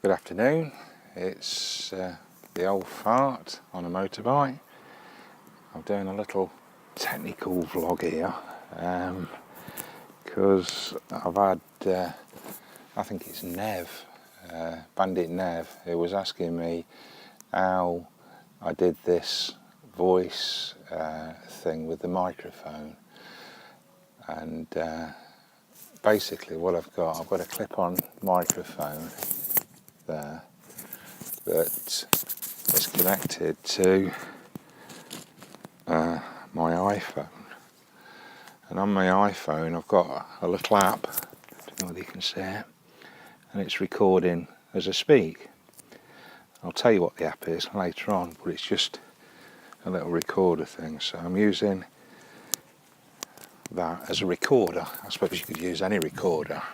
Good afternoon, it's the old fart on a motorbike. I'm doing a little technical vlog here because I've had, I think it's Nev, Banditnev, who was asking me how I did this voice thing with the microphone. And basically what I've got a clip-on microphone there that is connected to my iPhone, and on my iPhone I've got a little app, I don't know whether you can see it, and it's recording as I speak. I'll tell you what the app is later on, but it's just a little recorder thing, so I'm using that as a recorder. I suppose you could use any recorder.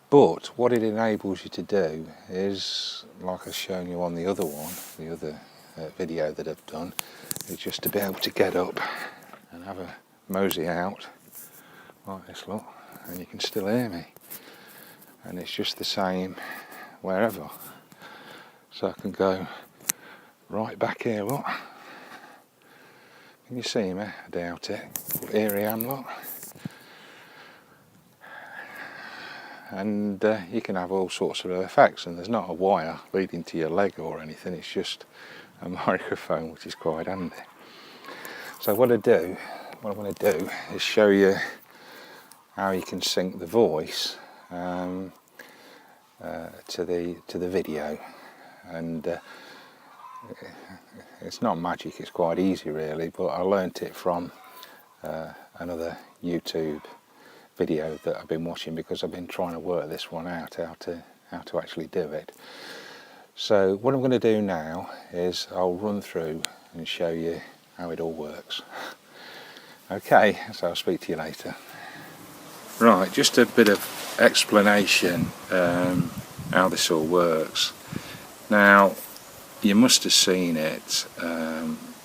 But what it enables you to do is, like I've shown you on the other one, the other video that I've done, is just to be able to get up and have a mosey out like this, look, and you can still hear me. And it's just the same wherever. So I can go right back here, look. Can you see me? I doubt it. But here I am, look. And you can have all sorts of effects, and there's not a wire leading to your leg or anything, it's just a microphone, which is quite handy. So what I want to do is show you how you can sync the voice to the video, and it's not magic, it's quite easy really, but I learnt it from another YouTube video that I've been watching, because I've been trying to work this one out, how to actually do it. So what I'm going to do now is I'll run through and show you how it all works. Okay, so I'll speak to you later. Right, just a bit of explanation how this all works. Now, you must have seen it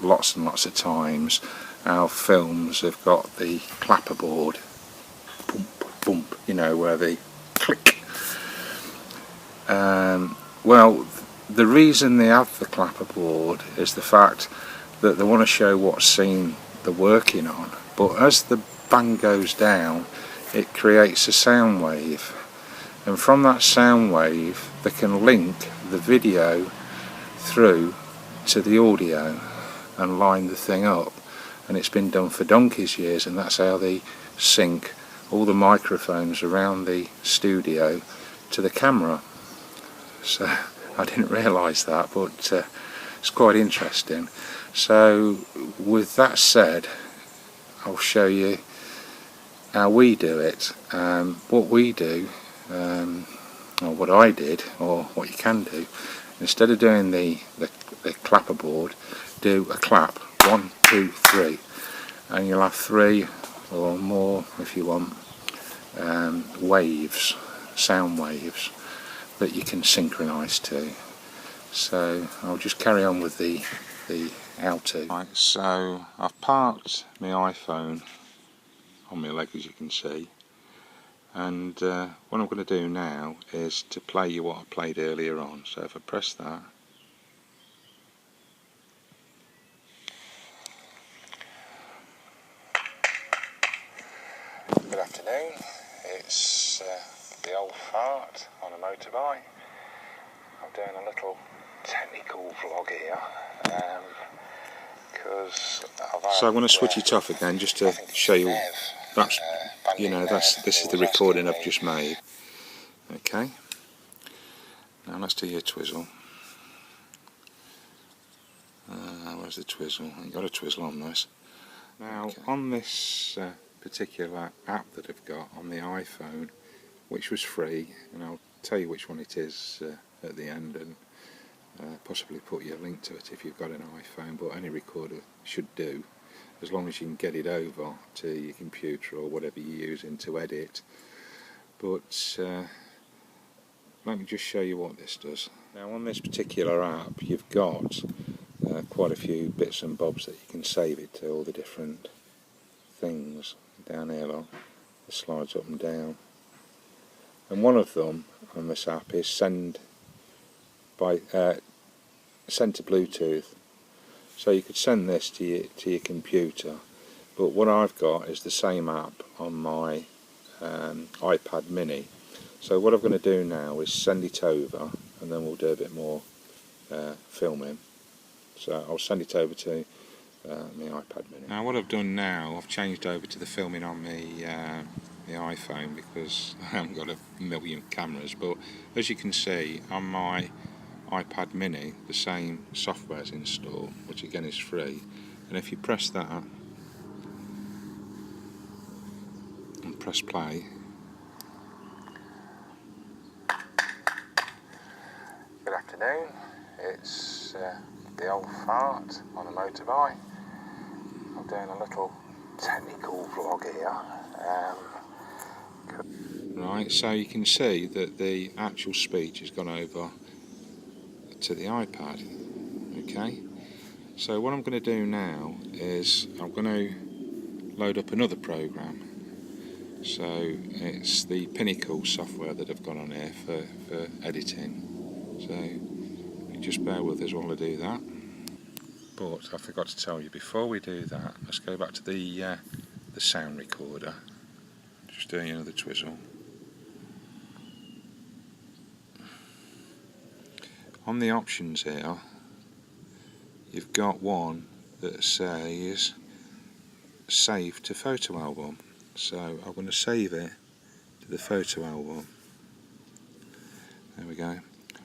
lots and lots of times, how films have got the clapperboard, bump, bump, you know, where they click. Well, the reason they have the clapperboard is the fact that they want to show what scene they're working on, but as the band goes down, it creates a sound wave, and from that sound wave they can link the video through to the audio and line the thing up. And it's been done for donkey's years, and that's how they sync all the microphones around the studio to the camera. So I didn't realise that, but it's quite interesting. So with that said, I'll show you how we do it. What we do, or what I did, or what you can do, instead of doing the clapperboard, do a clap, 1, 2, 3, and you'll have 3 or more if you want waves, sound waves that you can synchronise to. So I'll just carry on with the how to. Right, so I've parked my iPhone on my leg, as you can see, and what I'm going to do now is to play you what I played earlier on. So if I press that, good afternoon, it's the old fart on a motorbike. I'm doing a little technical vlog here because so I'm going to switch it off again just to show you that's, you know, this is the recording I've just made. Okay, now let's do your twizzle. Where's the twizzle? I ain't got a twizzle on this. Now okay. On this particular app that I've got on the iPhone, which was free, and I'll tell you which one it is at the end, and possibly put you a link to it if you've got an iPhone, but any recorder should do, as long as you can get it over to your computer or whatever you're using to edit. But let me just show you what this does. Now on this particular app you've got quite a few bits and bobs that you can save it to, all the different things down here, like it slides up and down, and one of them on this app is send to Bluetooth. So you could send this to your computer, but what I've got is the same app on my iPad mini. So what I'm going to do now is send it over, and then we'll do a bit more filming. So I'll send it over to my iPad mini. Now what I've done now, I've changed over to the filming on the iPhone because I haven't got a million cameras, but as you can see on my iPad mini the same software is installed, which again is free, and if you press that and press play, good afternoon, it's the old fart on a motorbike. I'm doing a little technical vlog here. Right, so you can see that the actual speech has gone over to the iPad. Okay, so what I'm going to do now is I'm going to load up another program. So it's the Pinnacle software that I've got on here for editing. So you just bear with us while I do that. But I forgot to tell you, before we do that, let's go back to the sound recorder. Just doing another twizzle. On the options here, you've got one that says save to photo album. So I'm going to save it to the photo album. There we go.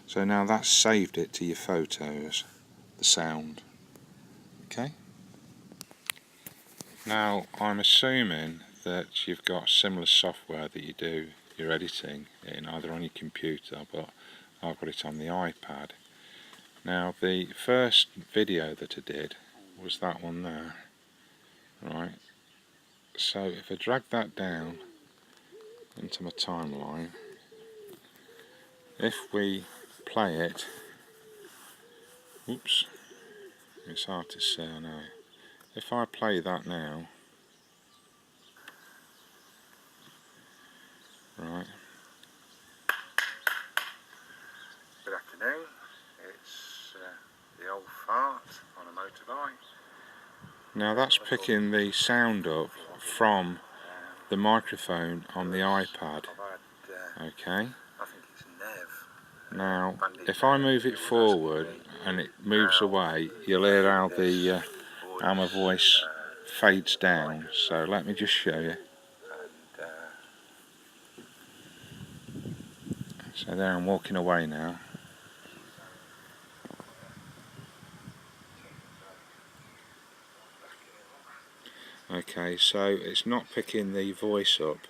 So now that's saved it to your photos, the sound. Okay. Now I'm assuming that you've got similar software that you do your editing in, either on your computer, but I've got it on the iPad. Now the first video that I did was that one there, right? So if I drag that down into my timeline, if we play it, oops, it's hard to see, I know. If I play that now, right. Good afternoon, it's the old fart on a motorbike. Now that's picking the sound up from the microphone on the iPad. Okay. Now if I move it forward and it moves away, you'll hear how my voice fades down. So let me just show you. So there, I'm walking away now. Okay, so it's not picking the voice up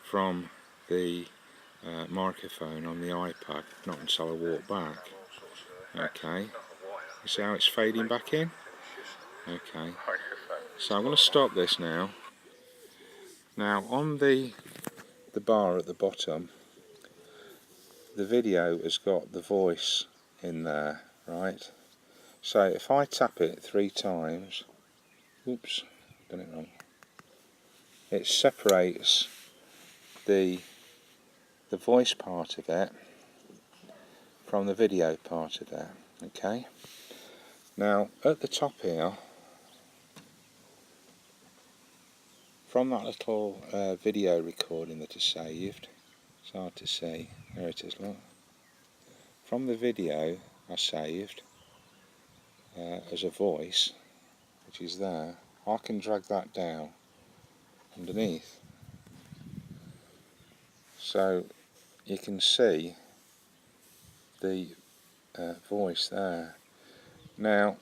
from the microphone on the iPad, not until I walk back. Okay, you see how it's fading back in? Okay, so I'm going to stop this now. Now on the bar at the bottom, the video has got the voice in there, right? So if I tap it 3 times, oops, done it wrong. It separates the voice part of it from the video part of it. Okay. Now at the top here, from that little video recording that is saved, it's hard to see. There it is. Look. From the video I saved as a voice, which is there, I can drag that down underneath, so you can see the voice there. Now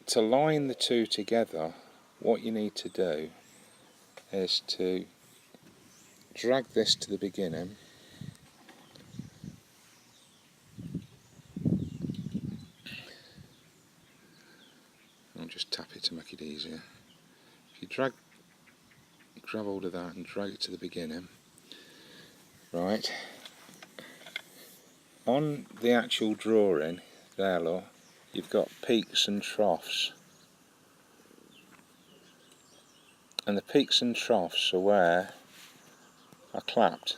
to line the two together, what you need to do is to drag this to the beginning, I'll just tap it to make it easier. If you grab hold of that and drag it to the beginning, right, on the actual drawing there, look, you've got peaks and troughs, and the peaks and troughs are where I clapped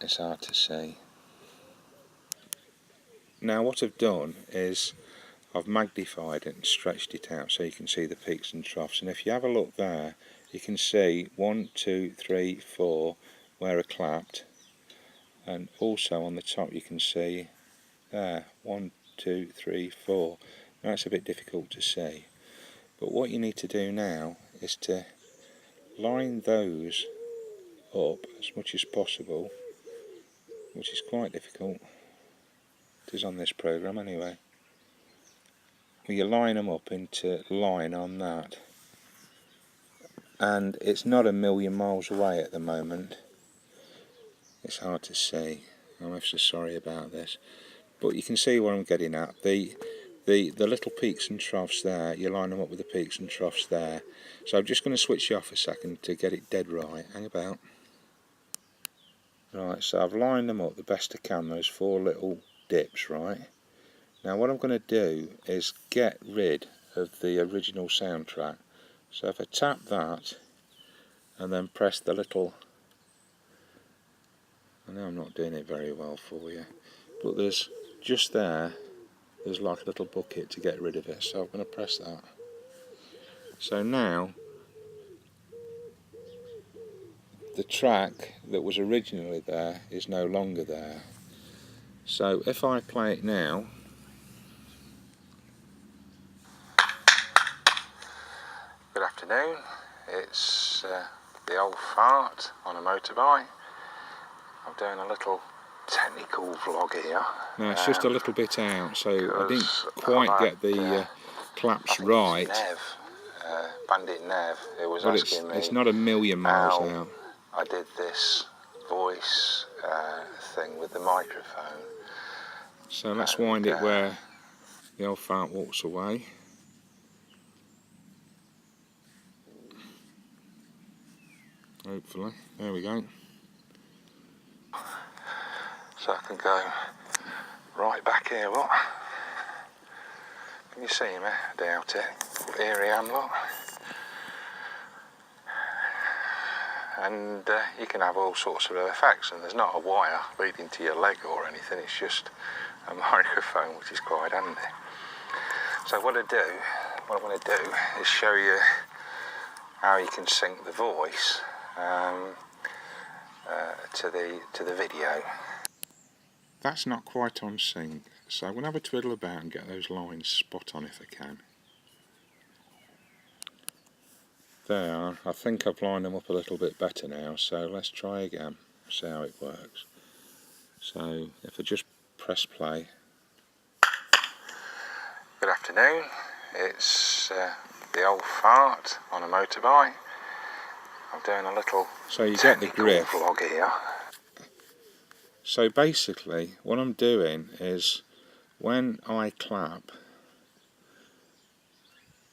It's hard to see. Now what I've done is I've magnified it and stretched it out so you can see the peaks and troughs, and if you have a look there you can see 1, 2, 3, 4 where are clapped, and also on the top you can see there 1, 2, 3, 4. Now it's a bit difficult to see, but what you need to do now is to line those up as much as possible, which is quite difficult. It is on this program anyway. You line them up into line on that, and it's not a million miles away at the moment. It's hard to see. I'm ever so sorry about this, but you can see what I'm getting at. The little peaks and troughs there, you line them up with the peaks and troughs there. So I'm just going to switch you off a second to get it dead right. Hang about. Right, so I've lined them up the best I can, those 4 little dips, right? Now what I'm going to do is get rid of the original soundtrack. So if I tap that and then press the little, I know I'm not doing it very well for you, but there's just there's like a little bucket to get rid of it, so I'm going to press that. So now the track that was originally there is no longer there. So if I play it now, good afternoon, it's the old fart on a motorbike. I'm doing a little technical vlog here. No, it's just a little bit out, so I didn't quite get the claps right. Banditnev, it was but asking me. It's not a million miles out. I did this voice thing with the microphone. So let's wind it where the old fart walks away. Hopefully, there we go. So I can go right back here, look. Can you see me? I doubt it. Here I am, look. And you can have all sorts of effects, and there's not a wire leading to your leg or anything, it's just a microphone, which is quite handy. So what I want to do is show you how you can sync the voice to the video. That's not quite on sync, so I'm going to have a twiddle about and get those lines spot on if I can. There, I think I've lined them up a little bit better now, so let's try again, see how it works. So if I just press play. Good afternoon, it's the old fart on a motorbike. I'm doing a little so you get the grip vlog here. So basically what I'm doing is when I clap,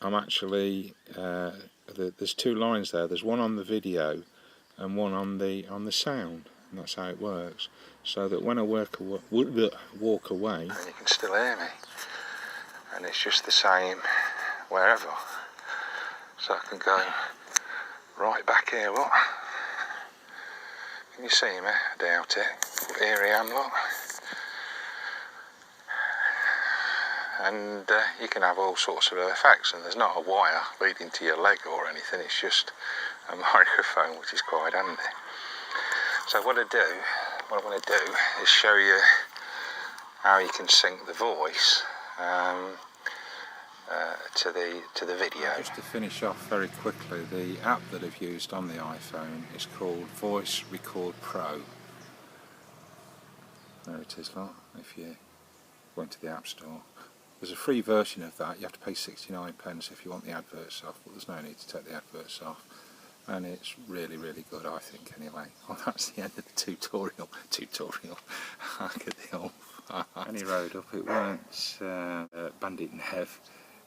I'm actually there's 2 lines there. There's one on the video and one on the sound, and that's how it works. So that when I walk away, and you can still hear me, and it's just the same wherever. So I can go right back here, look. Can you see me? I doubt it. Here I am, look. And you can have all sorts of effects, and there's not a wire leading to your leg or anything, it's just a microphone, which is quite handy. So what I want to do is show you how you can sync the voice to the video. Just to finish off very quickly, the app that I've used on the iPhone is called Voice Record Pro. There it is, look, if you went to the App Store. There's a free version of that. You have to pay 69p if you want the adverts off, but there's no need to take the adverts off. And it's really, really good, I think, anyway. Well, that's the end of the tutorial. Look at the old fart. Any road up, it weren't Banditnev.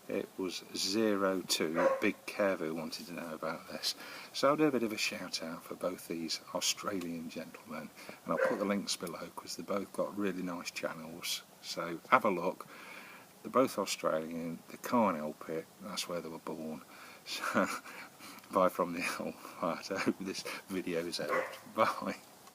It was 02 Big Kev who wanted to know about this. So I'll do a bit of a shout out for both these Australian gentlemen, and I'll put the links below because they've both got really nice channels. So have a look. They're both Australian, they can't help it, that's where they were born. So, bye from the old fart. I hope this video is out. Bye.